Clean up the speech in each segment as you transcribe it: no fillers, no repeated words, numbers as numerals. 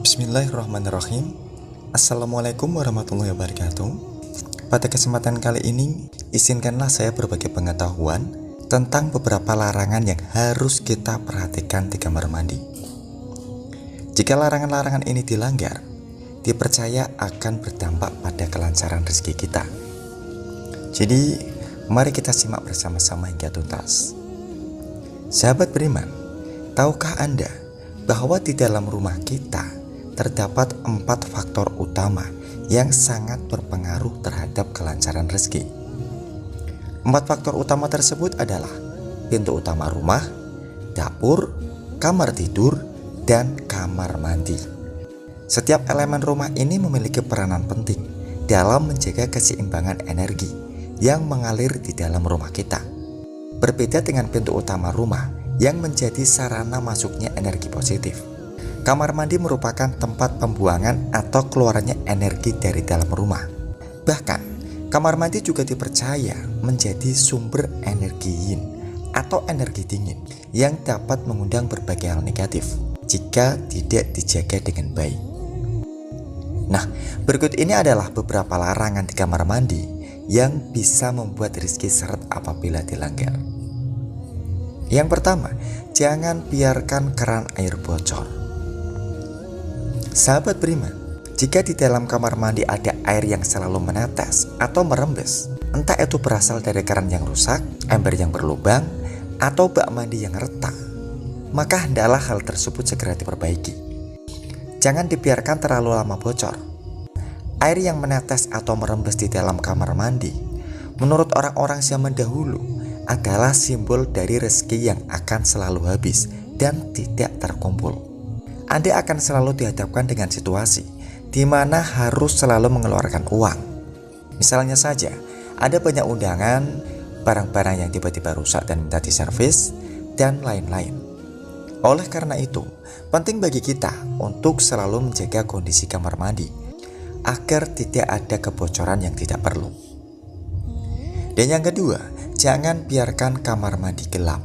Bismillahirrahmanirrahim. Assalamualaikum warahmatullahi wabarakatuh. Pada kesempatan kali ini, izinkanlah saya berbagi pengetahuan tentang beberapa larangan yang harus kita perhatikan di kamar mandi. Jika larangan-larangan ini dilanggar, dipercaya akan berdampak pada kelancaran rezeki kita. Jadi, mari kita simak bersama-sama hingga tuntas. Sahabat beriman, tahukah Anda bahwa di dalam rumah kita terdapat 4 faktor utama yang sangat berpengaruh terhadap kelancaran rezeki. 4 faktor utama tersebut adalah pintu utama rumah, dapur, kamar tidur, dan kamar mandi. Setiap elemen rumah ini memiliki peranan penting dalam menjaga keseimbangan energi yang mengalir di dalam rumah kita. Berbeda dengan pintu utama rumah yang menjadi sarana masuknya energi positif, kamar mandi merupakan tempat pembuangan atau keluarnya energi dari dalam rumah. Bahkan, kamar mandi juga dipercaya menjadi sumber energi yin atau energi dingin yang dapat mengundang berbagai hal negatif jika tidak dijaga dengan baik. Nah, berikut ini adalah beberapa larangan di kamar mandi yang bisa membuat rezeki seret apabila dilanggar. Yang pertama, jangan biarkan keran air bocor. Sahabat beriman, jika di dalam kamar mandi ada air yang selalu menetes atau merembes, entah itu berasal dari keran yang rusak, ember yang berlubang, atau bak mandi yang retak, maka hendaklah hal tersebut segera diperbaiki. Jangan dibiarkan terlalu lama bocor. Air yang menetes atau merembes di dalam kamar mandi, menurut orang-orang zaman dahulu, adalah simbol dari rezeki yang akan selalu habis dan tidak terkumpul. Anda akan selalu dihadapkan dengan situasi di mana harus selalu mengeluarkan uang. Misalnya saja, ada banyak undangan, barang-barang yang tiba-tiba rusak dan minta diservis, dan lain-lain. Oleh karena itu, penting bagi kita untuk selalu menjaga kondisi kamar mandi agar tidak ada kebocoran yang tidak perlu. Dan yang kedua, jangan biarkan kamar mandi gelap.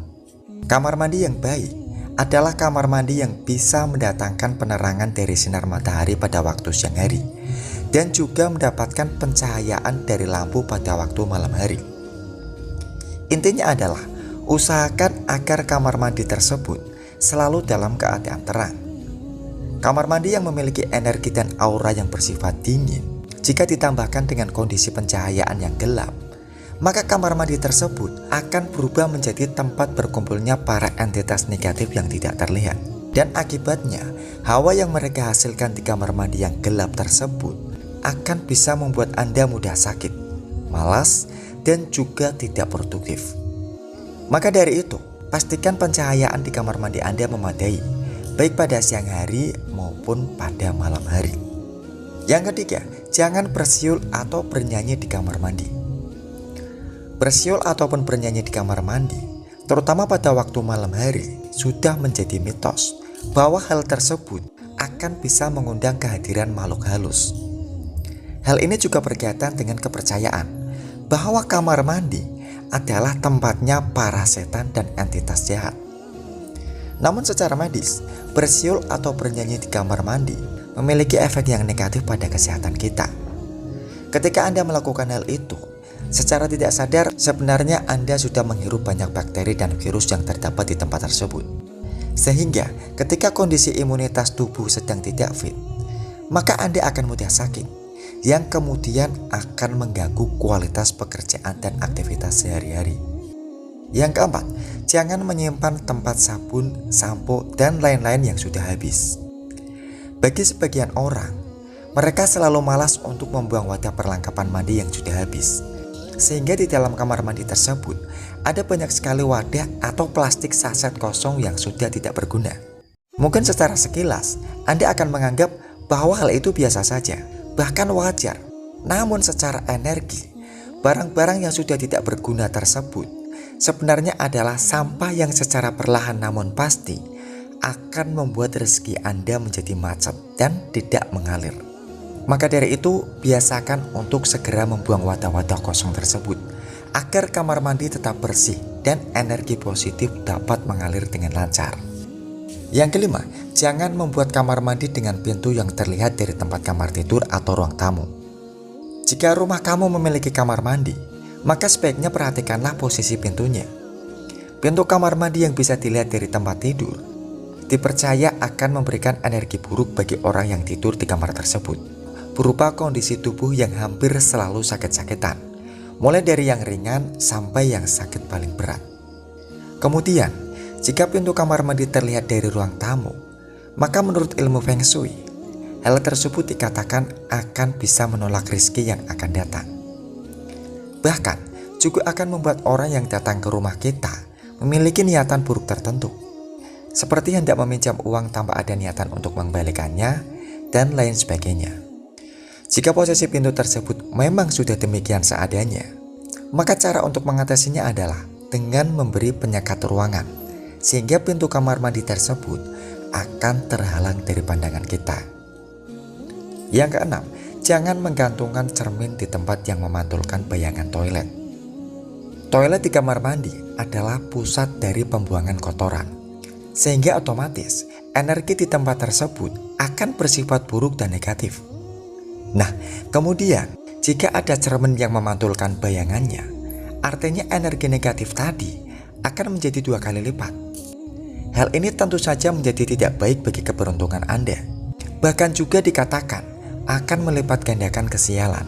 Kamar mandi yang baik adalah kamar mandi yang bisa mendatangkan penerangan dari sinar matahari pada waktu siang hari dan juga mendapatkan pencahayaan dari lampu pada waktu malam hari. Intinya adalah usahakan agar kamar mandi tersebut selalu dalam keadaan terang. Kamar mandi yang memiliki energi dan aura yang bersifat dingin, jika ditambahkan dengan kondisi pencahayaan yang gelap, maka kamar mandi tersebut akan berubah menjadi tempat berkumpulnya para entitas negatif yang tidak terlihat. Dan akibatnya, hawa yang mereka hasilkan di kamar mandi yang gelap tersebut akan bisa membuat Anda mudah sakit, malas, dan juga tidak produktif. Maka dari itu, pastikan pencahayaan di kamar mandi Anda memadai, baik pada siang hari maupun pada malam hari. Yang ketiga, jangan bersiul atau bernyanyi di kamar mandi. Bersiul ataupun bernyanyi di kamar mandi, terutama pada waktu malam hari, sudah menjadi mitos bahwa hal tersebut akan bisa mengundang kehadiran makhluk halus. Hal ini juga berkaitan dengan kepercayaan bahwa kamar mandi adalah tempatnya para setan dan entitas jahat. Namun secara medis, bersiul atau bernyanyi di kamar mandi memiliki efek yang negatif pada kesehatan kita. Ketika Anda melakukan hal itu, secara tidak sadar sebenarnya Anda sudah menghirup banyak bakteri dan virus yang terdapat di tempat tersebut. Sehingga ketika kondisi imunitas tubuh sedang tidak fit, maka Anda akan mudah sakit, yang kemudian akan mengganggu kualitas pekerjaan dan aktivitas sehari-hari. Yang keempat, jangan menyimpan tempat sabun, sampo, dan lain-lain yang sudah habis. Bagi sebagian orang, mereka selalu malas untuk membuang wadah perlengkapan mandi yang sudah habis, sehingga di dalam kamar mandi tersebut ada banyak sekali wadah atau plastik saset kosong yang sudah tidak berguna. Mungkin secara sekilas Anda akan menganggap bahwa hal itu biasa saja, bahkan wajar. Namun secara energi, barang-barang yang sudah tidak berguna tersebut sebenarnya adalah sampah yang secara perlahan namun pasti akan membuat rezeki Anda menjadi macet dan tidak mengalir. Maka dari itu, biasakan untuk segera membuang wadah-wadah kosong tersebut agar kamar mandi tetap bersih dan energi positif dapat mengalir dengan lancar. Yang kelima, jangan membuat kamar mandi dengan pintu yang terlihat dari tempat kamar tidur atau ruang tamu. Jika rumah kamu memiliki kamar mandi, maka sebaiknya perhatikanlah posisi pintunya. Pintu kamar mandi yang bisa dilihat dari tempat tidur dipercaya akan memberikan energi buruk bagi orang yang tidur di kamar tersebut, berupa kondisi tubuh yang hampir selalu sakit-sakitan, mulai dari yang ringan sampai yang sakit paling berat. Kemudian, jika pintu kamar mandi terlihat dari ruang tamu, maka menurut ilmu Feng Shui, hal tersebut dikatakan akan bisa menolak rezeki yang akan datang. Bahkan, juga akan membuat orang yang datang ke rumah kita memiliki niatan buruk tertentu, seperti hendak meminjam uang tanpa ada niatan untuk mengembalikannya, dan lain sebagainya. Jika posisi pintu tersebut memang sudah demikian seadanya, maka cara untuk mengatasinya adalah dengan memberi penyekat ruangan, sehingga pintu kamar mandi tersebut akan terhalang dari pandangan kita. Yang keenam, jangan menggantungkan cermin di tempat yang memantulkan bayangan toilet. Toilet di kamar mandi adalah pusat dari pembuangan kotoran, sehingga otomatis energi di tempat tersebut akan bersifat buruk dan negatif. Nah, kemudian jika ada cermin yang memantulkan bayangannya, artinya energi negatif tadi akan menjadi 2 kali lipat. Hal ini tentu saja menjadi tidak baik bagi keberuntungan Anda. Bahkan juga dikatakan akan melipat gandakan kesialan.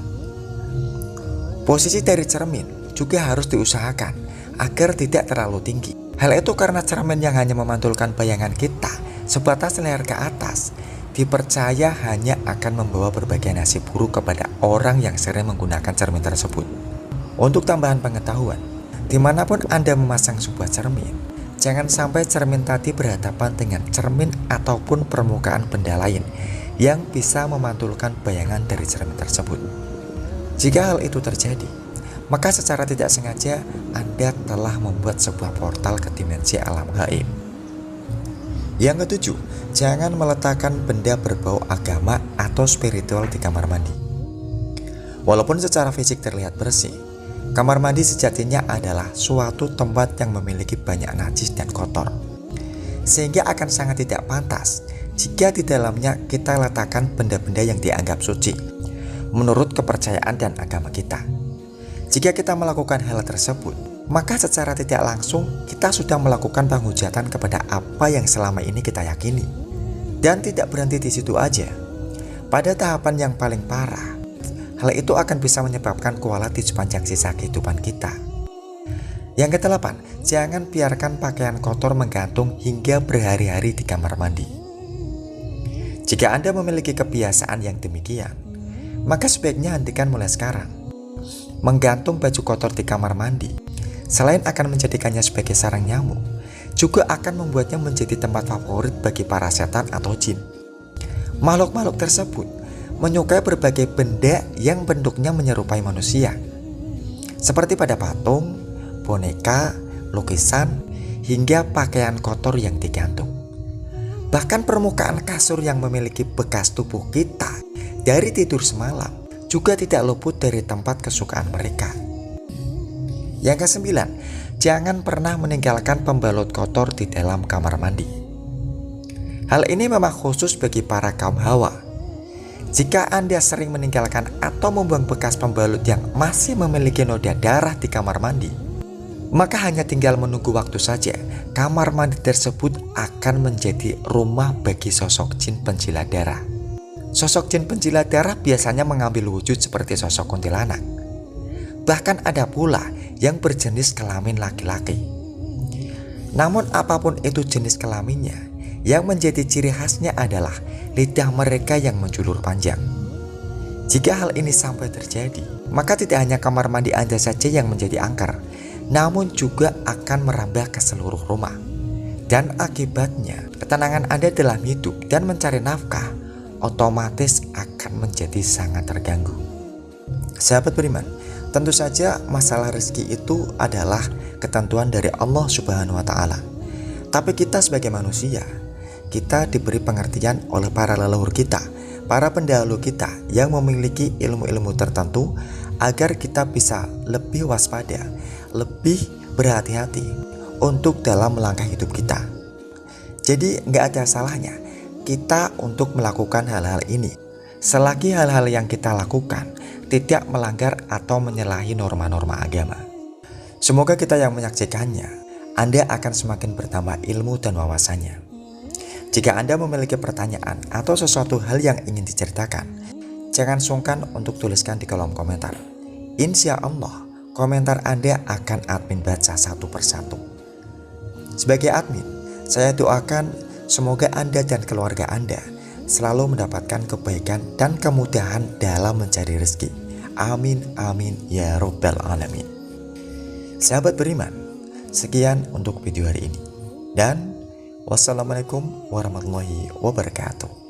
Posisi dari cermin juga harus diusahakan agar tidak terlalu tinggi. Hal itu karena cermin yang hanya memantulkan bayangan kita sebatas leher ke atas dipercaya hanya akan membawa berbagai nasib buruk kepada orang yang sering menggunakan cermin tersebut. Untuk tambahan pengetahuan, dimanapun Anda memasang sebuah cermin, jangan sampai cermin tadi berhadapan dengan cermin ataupun permukaan benda lain yang bisa memantulkan bayangan dari cermin tersebut. Jika hal itu terjadi, maka secara tidak sengaja Anda telah membuat sebuah portal ke dimensi alam gaib. Yang ketujuh, jangan meletakkan benda berbau agama atau spiritual di kamar mandi. Walaupun secara fisik terlihat bersih, kamar mandi sejatinya adalah suatu tempat yang memiliki banyak najis dan kotor, sehingga akan sangat tidak pantas jika di dalamnya kita letakkan benda-benda yang dianggap suci menurut kepercayaan dan agama kita. Jika kita melakukan hal tersebut, maka secara tidak langsung kita sudah melakukan penghujatan kepada apa yang selama ini kita yakini. Dan tidak berhenti di situ aja. Pada tahapan yang paling parah, hal itu akan bisa menyebabkan kualat di sepanjang sisa kehidupan kita. Yang kedelapan, jangan biarkan pakaian kotor menggantung hingga berhari-hari di kamar mandi. Jika Anda memiliki kebiasaan yang demikian, maka sebaiknya hentikan mulai sekarang. Menggantung baju kotor di kamar mandi, selain akan menjadikannya sebagai sarang nyamuk, juga akan membuatnya menjadi tempat favorit bagi para setan atau jin. Makhluk-makhluk tersebut menyukai berbagai benda yang bentuknya menyerupai manusia, seperti pada patung, boneka, lukisan, hingga pakaian kotor yang digantung. Bahkan permukaan kasur yang memiliki bekas tubuh kita dari tidur semalam juga tidak luput dari tempat kesukaan mereka. Yang kesembilan, jangan pernah meninggalkan pembalut kotor di dalam kamar mandi. Hal ini memang khusus bagi para kaum hawa. Jika Anda sering meninggalkan atau membuang bekas pembalut yang masih memiliki noda darah di kamar mandi, maka hanya tinggal menunggu waktu saja kamar mandi tersebut akan menjadi rumah bagi sosok jin penjilat darah. Sosok jin penjilat darah biasanya mengambil wujud seperti sosok kuntilanak. Bahkan ada pula yang berjenis kelamin laki-laki. Namun apapun itu jenis kelaminnya, yang menjadi ciri khasnya adalah lidah mereka yang menjulur panjang. Jika hal ini sampai terjadi, maka tidak hanya kamar mandi Anda saja yang menjadi angker, namun juga akan merambah ke seluruh rumah. Dan akibatnya, ketenangan Anda dalam hidup dan mencari nafkah otomatis akan menjadi sangat terganggu. Sahabat beriman, tentu saja masalah rezeki itu adalah ketentuan dari Allah Subhanahu wa Ta'ala. Tapi kita sebagai manusia, kita diberi pengertian oleh para leluhur kita, para pendahulu kita yang memiliki ilmu-ilmu tertentu agar kita bisa lebih waspada, lebih berhati-hati untuk dalam melangkah hidup kita. Jadi nggak ada salahnya kita untuk melakukan hal-hal ini, selagi hal-hal yang kita lakukan tidak melanggar atau menyalahi norma-norma agama. Semoga kita yang menyaksikannya, Anda akan semakin bertambah ilmu dan wawasannya. Jika Anda memiliki pertanyaan atau sesuatu hal yang ingin diceritakan, jangan sungkan untuk tuliskan di kolom komentar. Insya Allah, komentar Anda akan admin baca satu persatu. Sebagai admin, saya doakan semoga Anda dan keluarga Anda selalu mendapatkan kebaikan dan kemudahan dalam mencari rezeki. Amin, amin, ya Rabbal Alamin. Sahabat beriman, sekian untuk video hari ini. Dan wassalamualaikum warahmatullahi wabarakatuh.